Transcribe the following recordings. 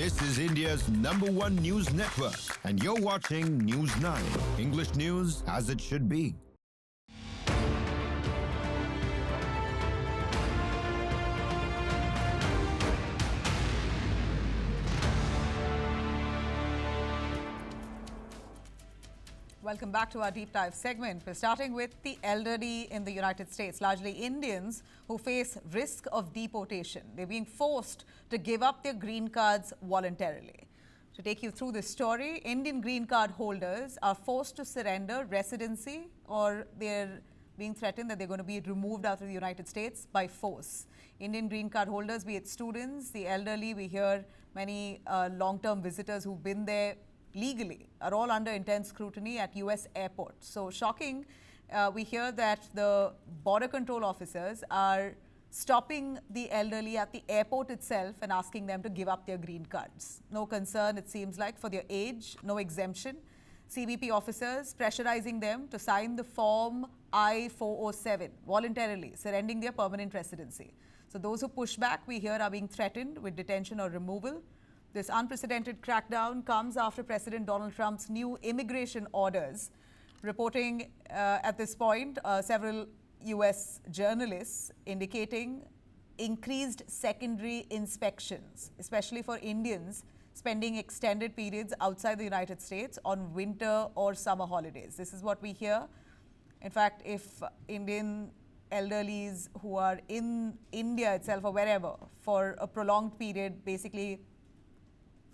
This is India's #1 news network, and you're watching News9, English news as it should be. Welcome back to our deep dive segment. We're starting with the elderly in the United States, largely Indians who face risk of deportation. They're being forced to give up their green cards voluntarily. To take you through this story, Indian green card holders are forced to surrender residency, or they're being threatened that they're going to be removed out of the United States by force. Indian green card holders, be it students, the elderly, we hear many long-term visitors who've been there legally, are all under intense scrutiny at US airports. So shocking, we hear that the border control officers are stopping the elderly at the airport itself and asking them to give up their green cards. No concern, it seems like, for their age, no exemption. CBP officers pressurizing them to sign the form I-407 voluntarily, surrendering their permanent residency. So those who push back, we hear, are being threatened with detention or removal. This unprecedented crackdown comes after President Donald Trump's new immigration orders. Reporting at this point, several US journalists indicating increased secondary inspections, especially for Indians spending extended periods outside the United States on winter or summer holidays. This is what we hear. In fact, if Indian elderlies who are in India itself or wherever for a prolonged period, basically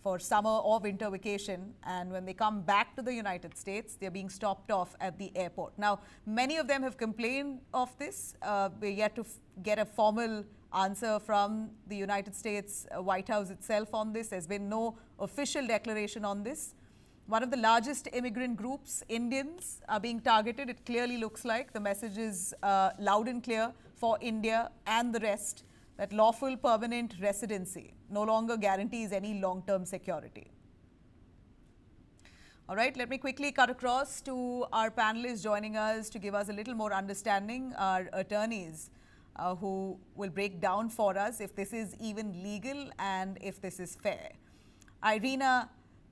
for summer or winter vacation, and when they come back to the United States, they're being stopped off at the airport. Now, many of them have complained of this. We're yet to get a formal answer from the United States White House itself on this. There's been no official declaration on this. One of the largest immigrant groups, Indians, are being targeted. It clearly looks like the message is loud and clear for India and the rest, that lawful permanent residency no longer guarantees any long-term security. All right, let me quickly cut across to our panelists joining us to give us a little more understanding, our attorneys who will break down for us if this is even legal and if this is fair. Irina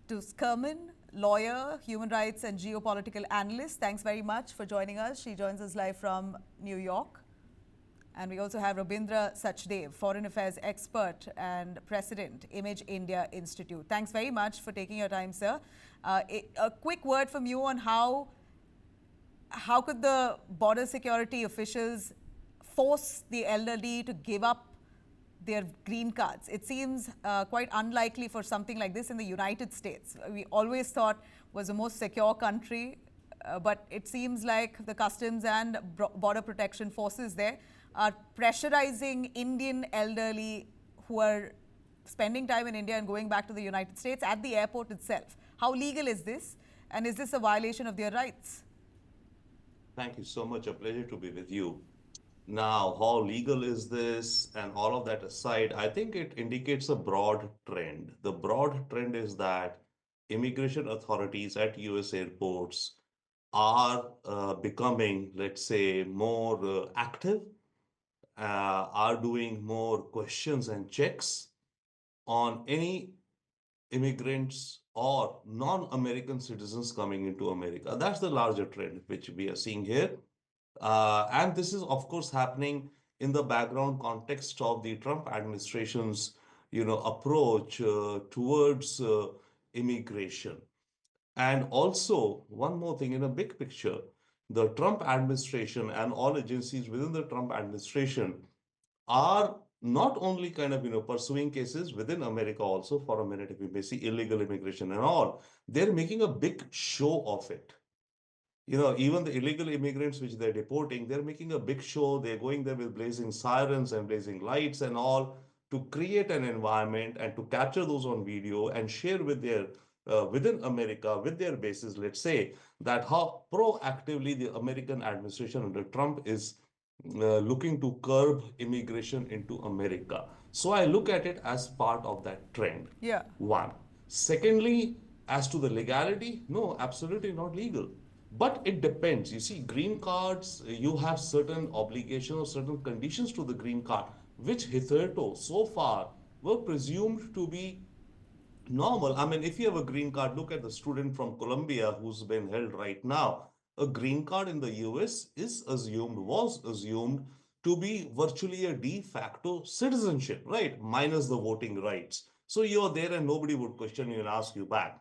Tuskerman, lawyer, human rights and geopolitical analyst, thanks very much for joining us. She joins us live from New York. And we also have Rabindra Sachdev, foreign affairs expert and president, Image India Institute. Thanks very much for taking your time, sir. A quick word from you on how could the border security officials force the elderly to give up their green cards? It seems quite unlikely for something like this in the United States. We always thought was the most secure country, but it seems like the customs and border protection forces there are pressurizing Indian elderly who are spending time in India and going back to the United States at the airport itself. How legal is this? And is this a violation of their rights? Thank you so much. A pleasure to be with you. Now, how legal is this? And all of that aside, I think it indicates a broad trend. The broad trend is that immigration authorities at US airports are becoming, let's say, more active, are doing more questions and checks on any immigrants or non-American citizens coming into America. That's the larger trend which we are seeing here. And this is, of course, happening in the background context of the Trump administration's, approach towards immigration. And also, one more thing in a big picture, the Trump administration and all agencies within the Trump administration are not only pursuing cases within America also. For a minute, if we may see illegal immigration and all, they're making a big show of it. Even the illegal immigrants which they're deporting, they're making a big show. They're going there with blazing sirens and blazing lights and all to create an environment and to capture those on video and share with their within America, with their bases, let's say, that how proactively the American administration under Trump is looking to curb immigration into America. So I look at it as part of that trend. Yeah. One. Secondly, as to the legality, no, absolutely not legal. But it depends. You see, green cards, you have certain obligations or certain conditions to the green card, which hitherto, so far, were presumed to be normal. I mean, if you have a green card, look at the student from Colombia who's been held right now. A green card in the US was assumed to be virtually a de facto citizenship, right? Minus the voting rights. So you're there and nobody would question you and ask you back.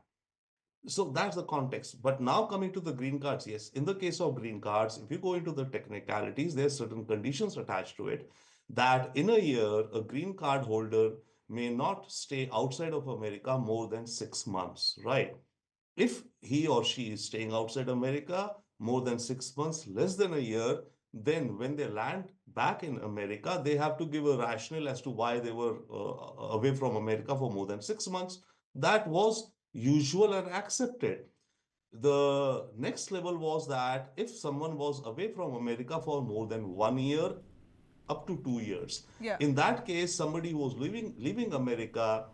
So that's the context. But now coming to the green cards, yes, in the case of green cards, if you go into the technicalities, there's certain conditions attached to it that in a year, a green card holder may not stay outside of America more than 6 months, right? If he or she is staying outside America more than 6 months, less than a year, then when they land back in America, they have to give a rationale as to why they were away from America for more than 6 months. That was usual and accepted. The next level was that if someone was away from America for more than 1 year, up to 2 years. Yeah. In that case, somebody who was leaving America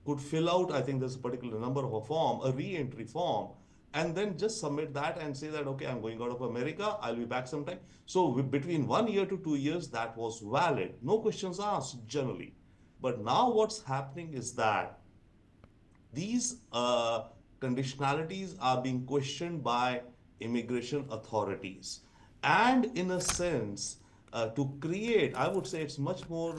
could fill out, I think there's a particular number of a form, a re-entry form, and then just submit that and say that, okay, I'm going out of America, I'll be back sometime. So between 1 year to 2 years, that was valid. No questions asked generally. But now what's happening is that these conditionalities are being questioned by immigration authorities. And in a sense, to create, I would say it's much more,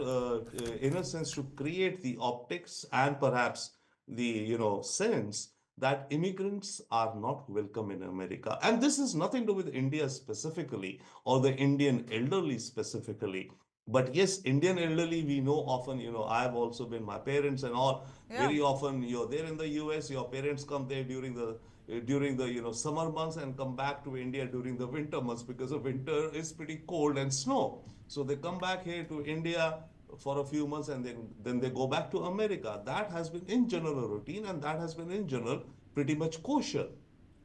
in a sense, to create the optics and perhaps the, sense that immigrants are not welcome in America. And this is nothing to do with India specifically or the Indian elderly specifically. But yes, Indian elderly, we know often, I've also been my parents and all. Yeah. Very often you're there in the US, your parents come there during the summer months and come back to India during the winter months because the winter is pretty cold and snow. So they come back here to India for a few months and then they go back to America. That has been in general a routine and that has been in general pretty much kosher.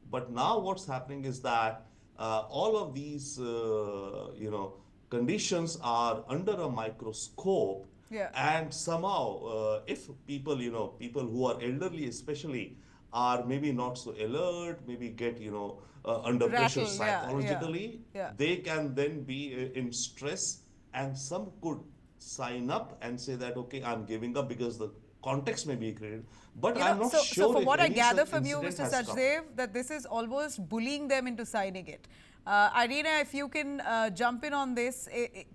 But now what's happening is that all of these, conditions are under a microscope, Yeah. and somehow, if people, people who are elderly especially, are maybe not so alert, maybe get, under pressure Rattle. Yeah. Yeah. psychologically, Yeah. they can then be in stress, and some could sign up and say that, okay, I'm giving up because the context may be created. But I'm not So sure from if what I any gather such from you, incident Mr. has come. Sachdev, that this is almost bullying them into signing it. Irina, if you can jump in on this,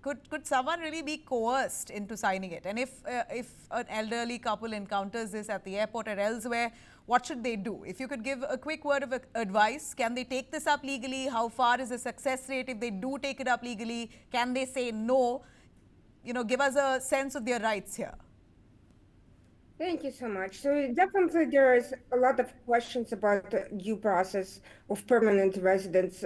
could someone really be coerced into signing it? And if an elderly couple encounters this at the airport or elsewhere, what should they do? If you could give a quick word of advice, can they take this up legally? How far is the success rate if they do take it up legally? Can they say no? Give us a sense of their rights here. Thank you so much. So definitely there is a lot of questions about the due process of permanent residents.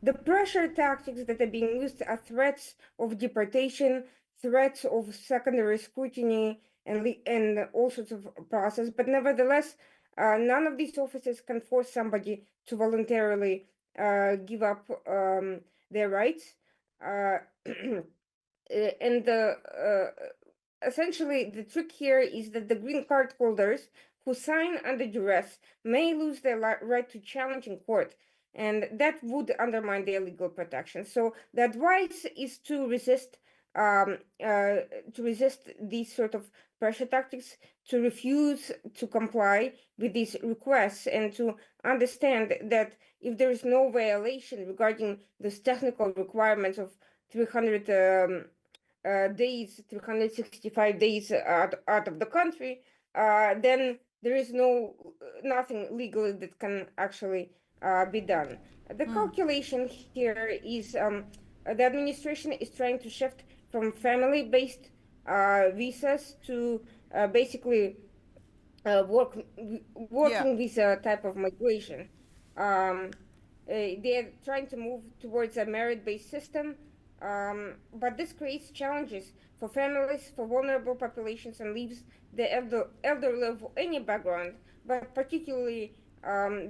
The pressure tactics that are being used are threats of deportation, threats of secondary scrutiny, and all sorts of process. But nevertheless, none of these officers can force somebody to voluntarily give up their rights. Uh, and essentially, the trick here is that the green card holders who sign under duress may lose their right to challenge in court, and that would undermine their legal protection. So the advice is to resist these sort of pressure tactics, to refuse to comply with these requests, and to understand that if there is no violation regarding these technical requirements of 300 days, 365 days out of the country, then there is nothing legally that can actually be done. The calculation here is the administration is trying to shift from family-based visas to basically Yeah. working visa type of migration. They're trying to move towards a merit-based system, but this creates challenges for families, for vulnerable populations, and leaves the elderly of any background, but particularly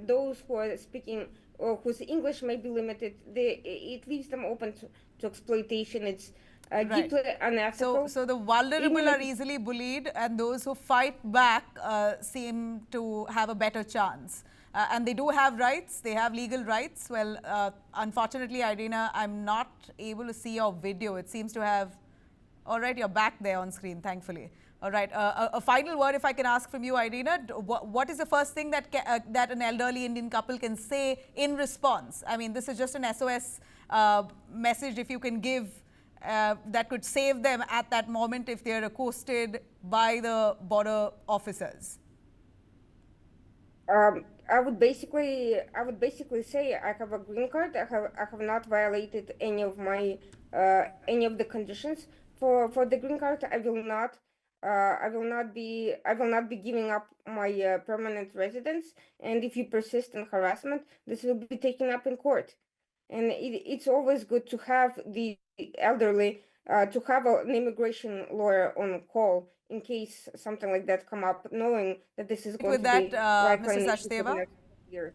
those who are speaking or whose English may be limited, it leaves them open to exploitation. It's Right. deeply unethical. So the vulnerable are easily bullied, and those who fight back seem to have a better chance. And they do have rights. They have legal rights. Well, unfortunately, Irina, I'm not able to see your video. It seems to have... All right, you're back there on screen, thankfully. All right. A final word, if I can ask from you, Irina. What is the first thing that that an elderly Indian couple can say in response? I mean, this is just an SOS message if you can give that could save them at that moment if they're accosted by the border officers. I would basically say I have a green card. I have not violated any of my any of the conditions for the green card. I will not be giving up my permanent residence. And if you persist in harassment, this will be taken up in court. And it's always good to have the elderly to have an immigration lawyer on call in case something like that come up, knowing that this is going With to that, be likely Mr. an issue for the Sachdeva? next year.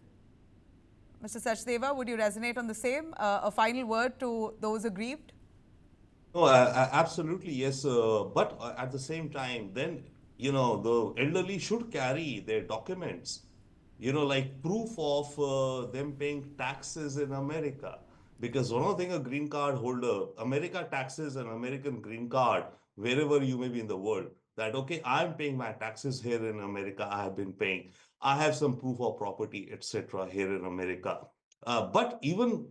Mr. Sachdeva, would you resonate on the same? A final word to those aggrieved? No, absolutely, yes. But at the same time, then, the elderly should carry their documents, like proof of them paying taxes in America. Because one of the thing, a green card holder, America taxes an American green card wherever you may be in the world. That, okay, I'm paying my taxes here in America, I have been paying. I have some proof of property, etc., here in America. But even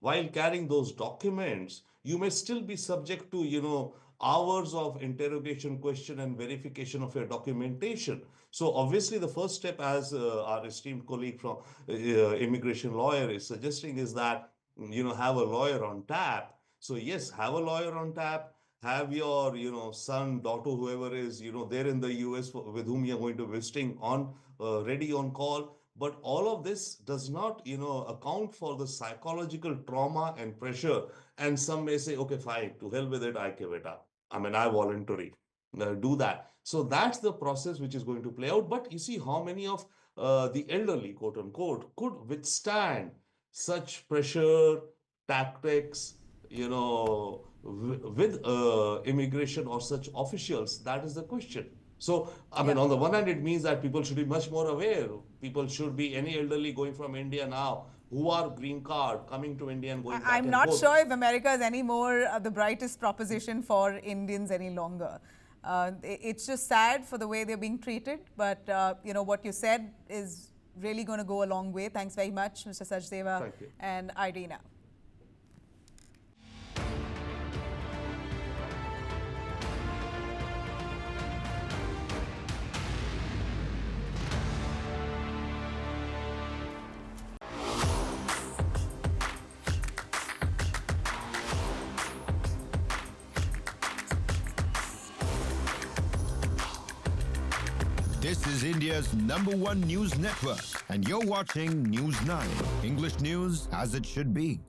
while carrying those documents, you may still be subject to, hours of interrogation, question, and verification of your documentation. So obviously, the first step, as our esteemed colleague from immigration lawyer is suggesting, is that have a lawyer on tap. So yes, have a lawyer on tap. Have your son, daughter, whoever is there in the US with whom you're going to visiting on ready on call. But all of this does not, account for the psychological trauma and pressure. And some may say, okay, fine, to hell with it, I give it up. I mean, I voluntarily do that. So that's the process which is going to play out. But you see how many of the elderly, quote unquote, could withstand such pressure, tactics, with immigration or such officials. That is the question. So, I mean, on the one hand, it means that people should be much more aware. People should be, any elderly going from India now who are green card coming to India and going back I'm and not forth. sure if America is any more the brightest proposition for Indians any longer. It's just sad for the way they're being treated, but what you said is really going to go a long way. Thanks very much, Mr. Sachdeva Thank you. and Irina. This is India's #1 news network, and you're watching News 9, English news as it should be.